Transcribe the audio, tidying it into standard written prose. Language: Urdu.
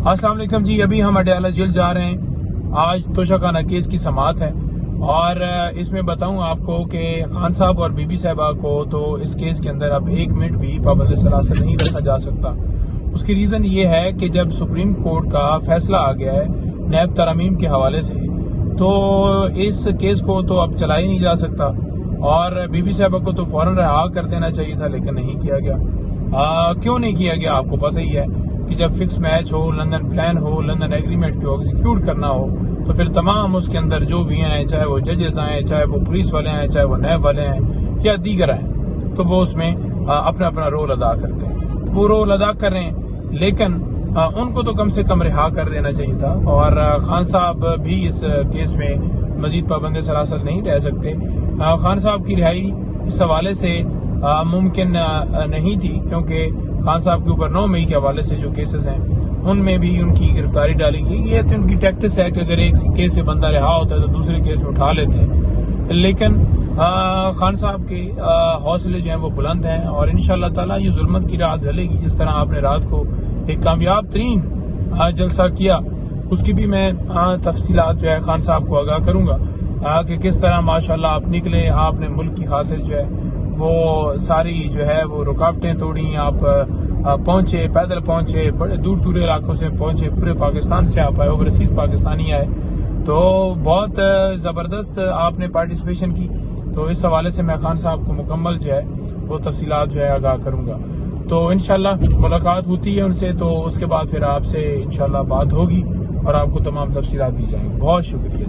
السلام علیکم جی، ابھی ہم اڈیالہ جیل جا رہے ہیں۔ آج توشہ خانہ کیس کی سماعت ہے اور اس میں بتاؤں آپ کو کہ خان صاحب اور بی بی صاحبہ کو تو اس کیس کے اندر اب 1 منٹ بھی پابند سلاسل نہیں رکھا جا سکتا۔ اس کی ریزن یہ ہے کہ جب سپریم کورٹ کا فیصلہ آ گیا ہے نیب ترامیم کے حوالے سے، تو اس کیس کو تو اب چلا ہی نہیں جا سکتا اور بی بی صاحبہ کو تو فوراً رہا کر دینا چاہیے تھا، لیکن نہیں کیا گیا۔ کیوں نہیں کیا گیا آپ کو پتہ ہی ہے کہ جب فکس میچ ہو، لندن پلان ہو، لندن ایگریمنٹ کو ایگزیکیوٹ کرنا ہو تو پھر تمام اس کے اندر جو بھی ہیں، چاہے وہ ججز آئیں، چاہے وہ پولیس والے ہیں، چاہے وہ نیب والے ہیں یا دیگر ہیں، تو وہ اس میں اپنا اپنا رول ادا کرتے ہیں۔ وہ رول ادا کر رہے ہیں، لیکن ان کو تو کم سے کم رہا کر دینا چاہیے تھا اور خان صاحب بھی اس کیس میں مزید پابند سلاسل نہیں رہ سکتے۔ خان صاحب کی رہائی اس حوالے سے ممکن نہیں تھی، کیونکہ خان صاحب کے اوپر 9 مئی کے حوالے سے جو کیسز ہیں ان میں بھی ان کی گرفتاری ڈالی گئی۔ یہ تو ان کی ٹیکٹس ہے کہ اگر ایک کیس سے بندہ رہا ہوتا ہے تو دوسرے کیس میں اٹھا لیتے ہیں، لیکن خان صاحب کے حوصلے جو ہیں وہ بلند ہیں اور انشاءاللہ تعالی یہ ظلمت کی رات ڈلے گی۔ جس طرح آپ نے رات کو ایک کامیاب ترین جلسہ کیا، اس کی بھی میں تفصیلات جو ہے خان صاحب کو آگاہ کروں گا کہ کس طرح ماشاءاللہ آپ نکلے، آپ نے ملک کی خاطر جو ہے وہ ساری جو ہے وہ رکاوٹیں توڑی، آپ پہنچے، پیدل پہنچے، بڑے دور دور علاقوں سے پہنچے، پورے پاکستان سے آپ آئے، اوورسیز پاکستانی آئے، تو بہت زبردست آپ نے پارٹیسپیشن کی۔ تو اس حوالے سے میں خان صاحب کو مکمل جو ہے وہ تفصیلات جو ہے آگاہ کروں گا۔ تو انشاءاللہ ملاقات ہوتی ہے ان سے، تو اس کے بعد پھر آپ سے انشاءاللہ بات ہوگی اور آپ کو تمام تفصیلات دی جائیں گی۔ بہت شکریہ۔